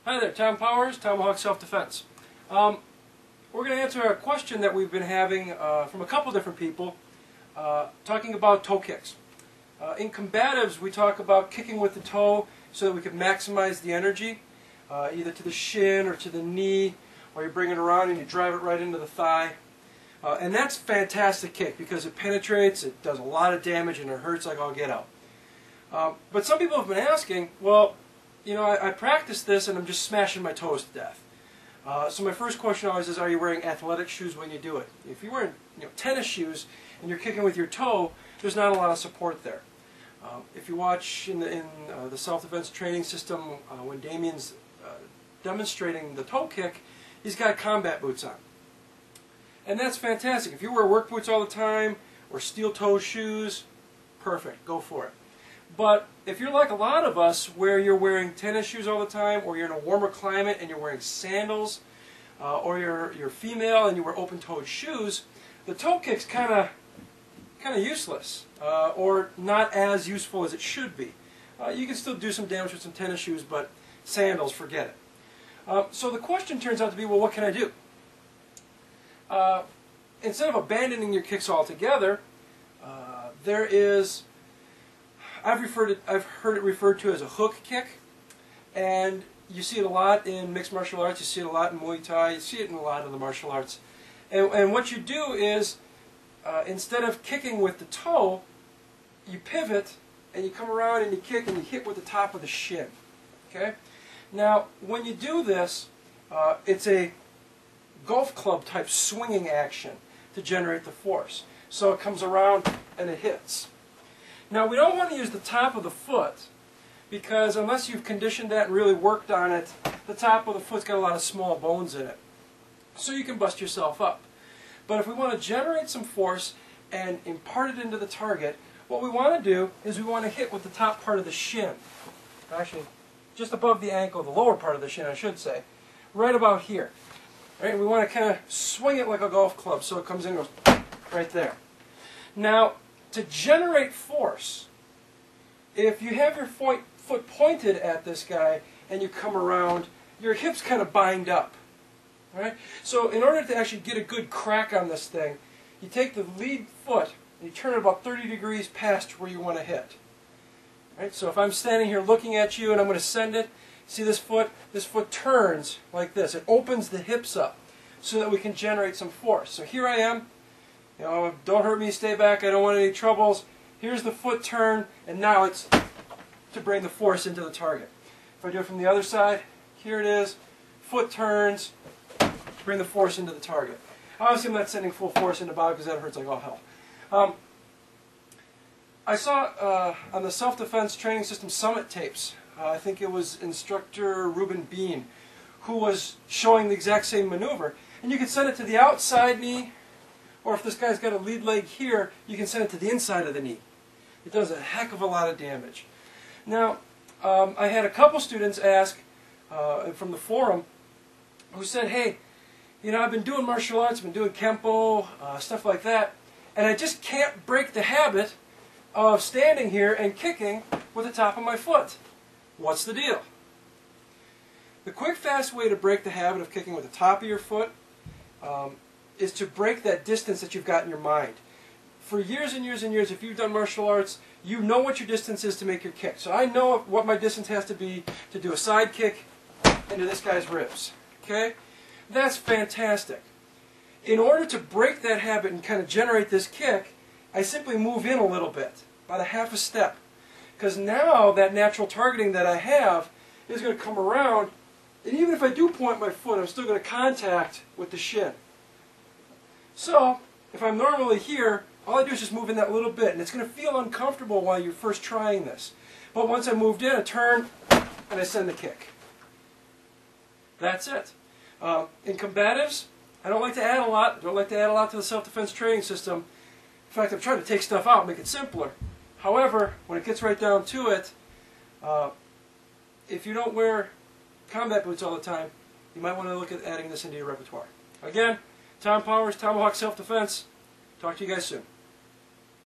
Hi there, Tom Powers, Tomahawk Self Defense. We're going to answer a question that we've been having from a couple different people talking about toe kicks. In Combatives, we talk about kicking with the toe so that we can maximize the energy, either to the shin or to the knee, or you bring it around and you drive it right into the thigh. And that's fantastic kick because it penetrates, it does a lot of damage, and it hurts like all get out. But some people have been asking, well, you know, I practice this and I'm just smashing my toes to death. So my first question always is, are you wearing athletic shoes when you do it? If you're wearing tennis shoes and you're kicking with your toe, there's not a lot of support there. If you watch in the self-defense training system, when Damien's demonstrating the toe kick, he's got combat boots on. And that's fantastic. If you wear work boots all the time, or steel-toe shoes, perfect, go for it. But if you're like a lot of us, where you're wearing tennis shoes all the time, or you're in a warmer climate and you're wearing sandals, or you're female and you wear open-toed shoes, the toe kick's kind of useless, or not as useful as it should be. You can still do some damage with some tennis shoes, but sandals, forget it. So the question turns out to be, well, what can I do? Instead of abandoning your kicks altogether, there is, I've heard it referred to as a hook kick, and you see it a lot in mixed martial arts, you see it a lot in Muay Thai, you see it in a lot of the martial arts. And what you do is, instead of kicking with the toe, you pivot and you come around and you kick and you hit with the top of the shin. Okay? Now, when you do this, it's a golf club type swinging action to generate the force. So it comes around and it hits. Now, we don't want to use the top of the foot because unless you've conditioned that and really worked on it, the top of the foot's got a lot of small bones in it. So you can bust yourself up. But if we want to generate some force and impart it into the target, what we want to do is we want to hit with the top part of the shin. Actually, just above the ankle, the lower part of the shin, I should say. Right about here. Right? We want to kind of swing it like a golf club so it comes in and goes right there. Now, to generate force, if you have your foot pointed at this guy and you come around, your hips kind of bind up. Right? So in order to actually get a good crack on this thing, you take the lead foot and you turn it about 30 degrees past where you want to hit. Right? So if I'm standing here looking at you and I'm going to send it, see this foot turns like this. It opens the hips up so that we can generate some force. So here I am. You know, don't hurt me, stay back, I don't want any troubles. Here's the foot turn, and now it's to bring the force into the target. If I do it from the other side, here it is, foot turns, bring the force into the target. Obviously I'm not sending full force into body because that hurts like all hell. I saw on the self-defense training system summit tapes, I think it was instructor Ruben Bean, who was showing the exact same maneuver. And you can send it to the outside knee, or if this guy's got a lead leg here, you can send it to the inside of the knee. It does a heck of a lot of damage. Now, I had a couple students ask from the forum who said, hey, you know, I've been doing martial arts, I've been doing Kempo, stuff like that, and I just can't break the habit of standing here and kicking with the top of my foot. What's the deal? The quick, fast way to break the habit of kicking with the top of your foot is to break that distance that you've got in your mind. For years and years and years, if you've done martial arts, you know what your distance is to make your kick. So I know what my distance has to be to do a side kick into this guy's ribs. Okay? That's fantastic. In order to break that habit and kind of generate this kick, I simply move in a little bit, about a half a step. Because now that natural targeting that I have is going to come around, and even if I do point my foot, I'm still going to contact with the shin. So, if I'm normally here, all I do is just move in that little bit, and it's going to feel uncomfortable while you're first trying this. But once I moved in, I turn, and I send the kick. That's it. In Combatives, I don't like to add a lot. I don't like to add a lot to the self-defense training system. In fact, I'm trying to take stuff out, make it simpler. However, when it gets right down to it, if you don't wear combat boots all the time, you might want to look at adding this into your repertoire. Again, Tom Powers, Tomahawk Self Defense. Talk to you guys soon.